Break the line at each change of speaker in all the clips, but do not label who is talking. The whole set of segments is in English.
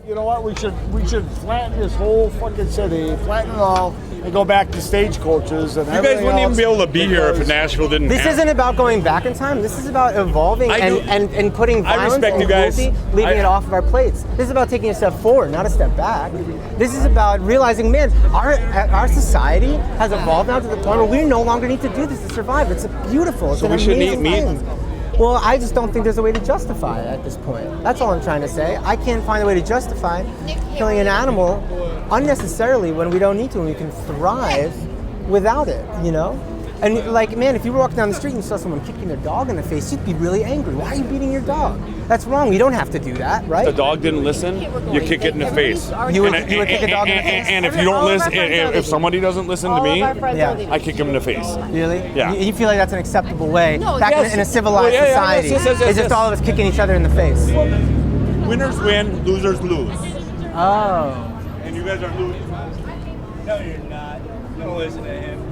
You know what? We should flatten this whole fucking city, flatten it all, and go back to stagecoaches and
You guys wouldn't even be able to be here if Nashville didn't.
This isn't about going back in time. This is about evolving and putting violence and cruelty, leaving it off of our plates. This is about taking a step forward, not a step back. This is about realizing, man, our society has evolved now to the point where we no longer need to do this to survive. It's beautiful. It's
So
an
we shouldn't eat
amazing
meat?
thing. Well, I just don't think there's a way to justify it at this point. That's all I'm trying to say. I can't find a way to justify killing an animal unnecessarily when we don't need to, and we can thrive without it, you know? And like, man, if you were walking down the street and you saw someone kicking their dog in the face, you'd be really angry. Why are you beating your dog? That's wrong. You don't have to do that, right?
The dog didn't listen, you kick it in the face.
You would kick a dog in the face?
And if you don't listen, if somebody doesn't listen to me, I kick him in the face.
Really?
Yeah.
You feel like that's an acceptable way back
yes.
in a civilized
Well, yeah,
society?
yes,
It's just all of us kicking each other in the face.
Winners win, losers lose.
Oh.
And you guys are losing.
No, you're not. Don't listen to him.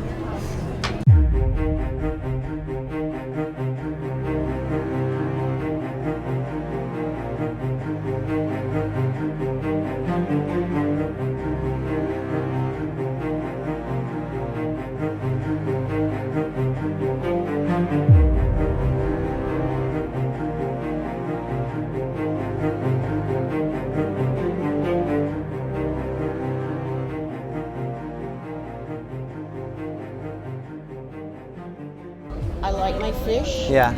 I like my fish.
Yeah.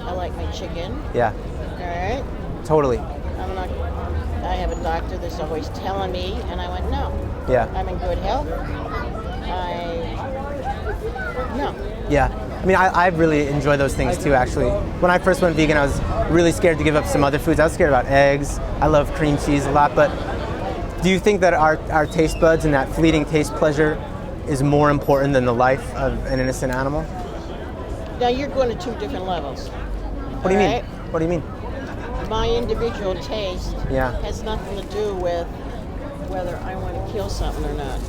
I like my chicken.
Yeah.
All right.
Totally.
I have a doctor that's always telling me, and I went, no.
Yeah.
I'm in good health. No.
Yeah. I mean, I really enjoy those things too, actually. When I first went vegan, I was really scared to give up some other foods. I was scared about eggs. I love cream cheese a lot, but do you think that our taste buds and that fleeting taste pleasure is more important than the life of an innocent animal?
Now you're going to two different levels.
What do you mean? What do you mean?
My individual taste
Yeah.
has nothing to do with whether I want to kill something or not.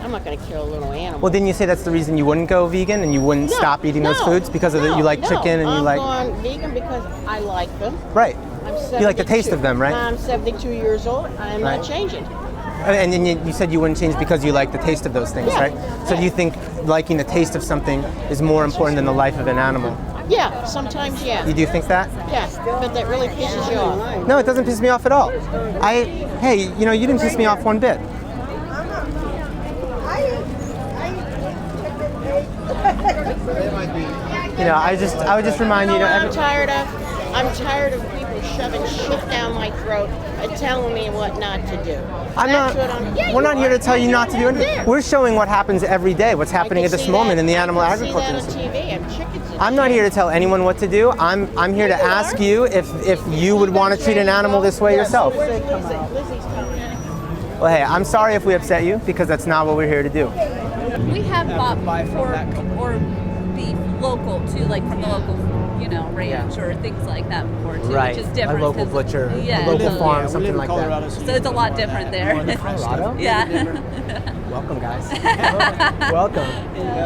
I'm not going to kill a little animal.
Well, didn't you say that's the reason you wouldn't go vegan and you wouldn't stop eating those foods because of you like chicken and you like?
I'm going vegan because I like them.
Right.
I'm 72.
You like the taste of them, right?
I'm 72 years old. I'm not changing.
And then you said you wouldn't change because you like the taste of those things,
Yeah.
right? So do you think liking the taste of something is more important than the life of an animal?
Yeah, sometimes, yeah.
You do think that?
Yeah, but that really pisses you off.
No, it doesn't piss me off at all. Hey, you know, you didn't piss me off one bit. You know, I would just remind you.
I'm tired of people shoving shit down my throat and telling me what not to do.
We're not here to tell you not to do anything. We're showing what happens every day, what's happening at this moment in the animal agriculture industry. I'm not here to tell anyone what to do. I'm here to ask you if you would want to treat an animal this way yourself. Well, hey, I'm sorry if we upset you because that's not what we're here to do.
We have bought pork or beef local too, like from the local, ranch or things like that before too,
Right.
which is different.
A local butcher, a local farm, something like that.
So it's a lot different there.
Colorado?
Yeah.
Welcome, guys. Welcome.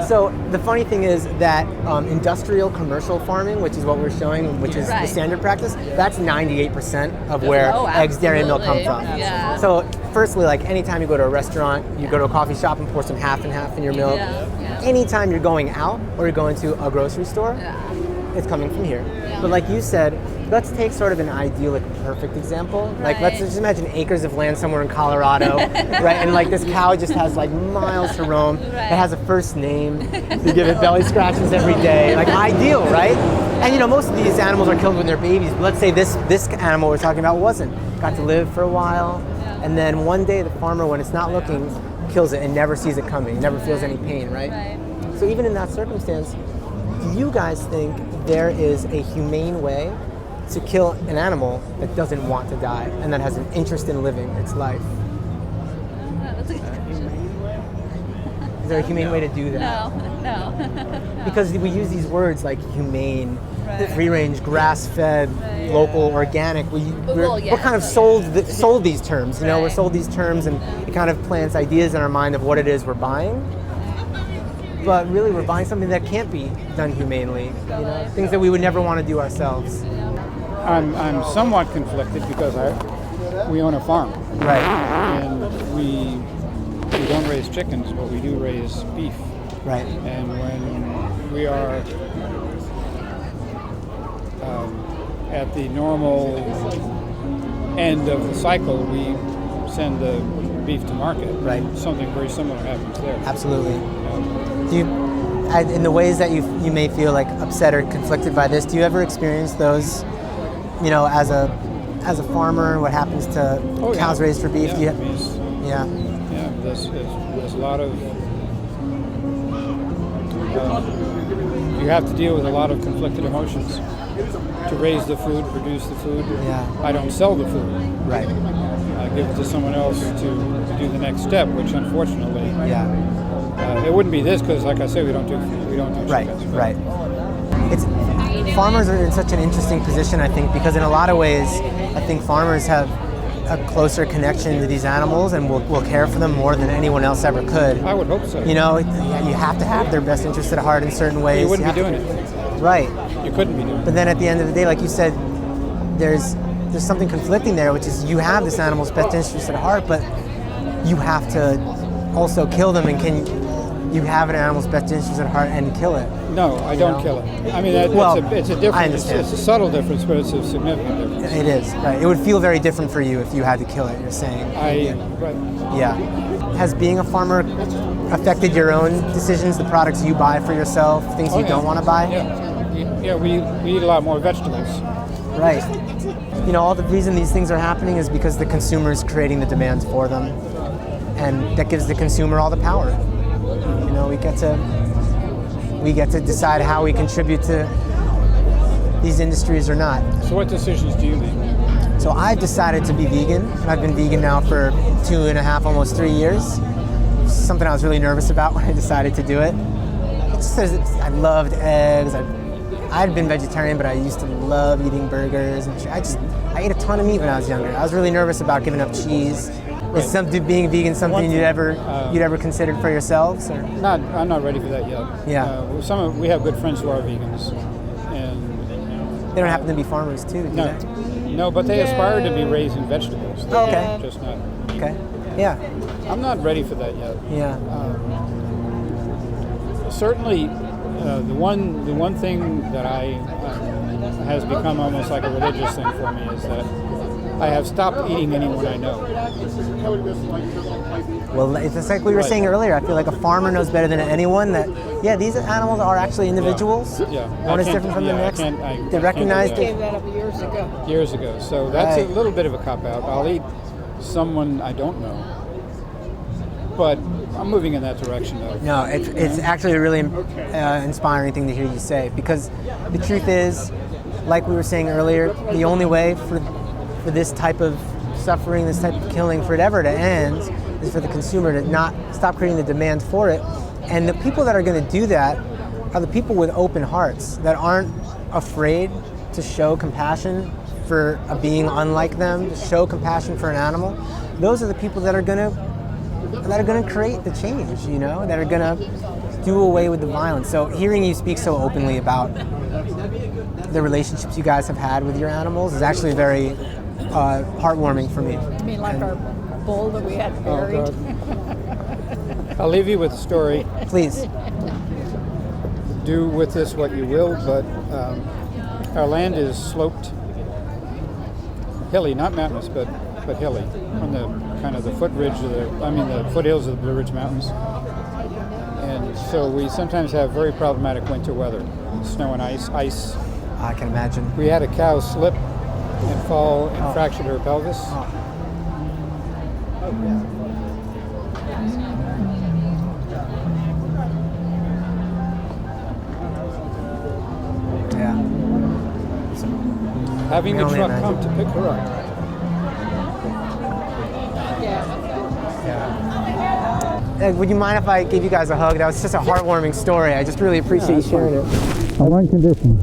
So the funny thing is that industrial commercial farming, which is what we're showing, which is the standard practice, that's 98% of where eggs, dairy, and milk come from.
Yeah.
So firstly, like anytime you go to a restaurant, you go to a coffee shop and pour some half and half in your milk.
Yeah.
Anytime you're going out or you're going to a grocery store, it's coming from here.
Yeah.
But like you said, let's take sort of an idyllic, perfect example. Like let's just imagine acres of land somewhere in Colorado, right? And like this cow just has like miles to roam. It has a first name. You give it belly scratches every day. Like ideal, right? And most of these animals are killed when they're babies. But let's say this animal we're talking about wasn't. Got to live for a while, and then one day the farmer, when it's not looking, kills it and never sees it coming. Never feels any pain, right? So even in that circumstance, do you guys think there is a humane way to kill an animal that doesn't want to die and that has an interest in living its life?
That's a good question.
Is there a humane way to do that?
No.
Because we use these words like humane, free-range, grass-fed, local, organic. We're kind of sold these terms. We're sold these terms, and it kind of plants ideas in our mind of what it is we're buying. But really, we're buying something that can't be done humanely. Things that we would never want to do ourselves.
I'm somewhat conflicted because we own a farm.
Right.
And we don't raise chickens, but we do raise beef.
Right.
And when we are at the normal end of the cycle, we send the beef to market.
Right.
Something very similar happens there.
Absolutely. Do you, in the ways that you may feel like upset or conflicted by this, do you ever experience those, you know, as a farmer, what happens to cows raised for beef?
Yeah,
yeah.
There's a lot of you have to deal with a lot of conflicted emotions to raise the food, produce the food.
Yeah.
I don't sell the food.
Right.
I give it to someone else to do the next step, which unfortunately, it wouldn't be this because, like I say, we don't do
right.
chickens,
Right. It's farmers are in such an interesting position, I think, because in a lot of ways, I think farmers have a closer connection to these animals and will care for them more than anyone else ever could.
I would hope so.
You know, you have to have their best interest at heart in certain ways.
You wouldn't be doing it.
Right.
You couldn't be doing it.
But then at the end of the day, like you said, there's something conflicting there, which is you have this animal's best interest at heart, but you have to also kill them. And can you have an animal's best interest at heart and kill it?
No, I don't kill it. I mean, it's a different.
I understand.
It's a subtle difference, but it's a significant difference.
It is, right. It would feel very different for you if you had to kill it, you're saying. Yeah. Has being a farmer affected your own decisions, the products you buy for yourself, things you don't want to buy?
Yeah, we eat a lot more vegetables.
Right. You know, all the reason these things are happening is because the consumer is creating the demands for them. And that gives the consumer all the power. You know, we get to decide how we contribute to these industries or not.
So what decisions do you make?
So I've decided to be vegan. I've been vegan now for 2.5, almost 3 years. Something I was really nervous about when I decided to do it. I loved eggs. I'd been vegetarian, but I used to love eating burgers. And I ate a ton of meat when I was younger. I was really nervous about giving up cheese. Right. Is being vegan something you'd ever considered for yourselves? Or?
I'm not ready for that yet.
Yeah.
We have good friends who are vegans, and
they don't happen to be farmers too, do they?
No, but they aspire to be raising vegetables.
Okay.
Just not.
Okay. Yeah.
I'm not ready for that yet.
Yeah.
Certainly, the one thing that has become almost like a religious thing for me is that I have stopped eating anyone I know.
Well, it's like we were saying earlier. I feel like a farmer knows better than anyone that, these animals are actually individuals.
Yeah.
One is different from the next. They recognize
I gave that up years ago.
Years ago. So that's a little bit of a cop-out. I'll eat someone I don't know. But I'm moving in that direction, though.
No, it's actually a really inspiring thing to hear you say, because the truth is, like we were saying earlier, the only way for this type of suffering, this type of killing, for it ever to end, is for the consumer to not stop creating the demand for it. And the people that are going to do that are the people with open hearts that aren't afraid to show compassion for a being unlike them, to show compassion for an animal. Those are the people that are going to create the change, you know, that are going to do away with the violence. So hearing you speak so openly about the relationships you guys have had with your animals is actually very heartwarming for me.
I mean, like our bull that we had buried.
Oh, I'll leave you with a story.
Please.
Do with this what you will, but our land is sloped, hilly, not mountainous, but hilly, on the kind of the foothills of the Blue Ridge Mountains. And so we sometimes have very problematic winter weather, snow and ice.
I can imagine.
We had a cow slip and fall and fractured her pelvis.
Yeah.
Having the truck come to pick her up.
Would you mind if I gave you guys a hug? That was just a heartwarming story. I just really appreciate you sharing it.
On one condition.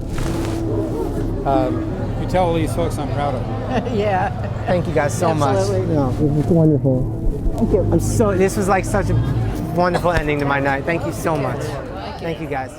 You tell these folks I'm proud of them.
Yeah.
Thank you guys so
Absolutely.
much. No, this is wonderful. Thank you. This was like such a wonderful ending to my night. Thank you so much. Thank you guys.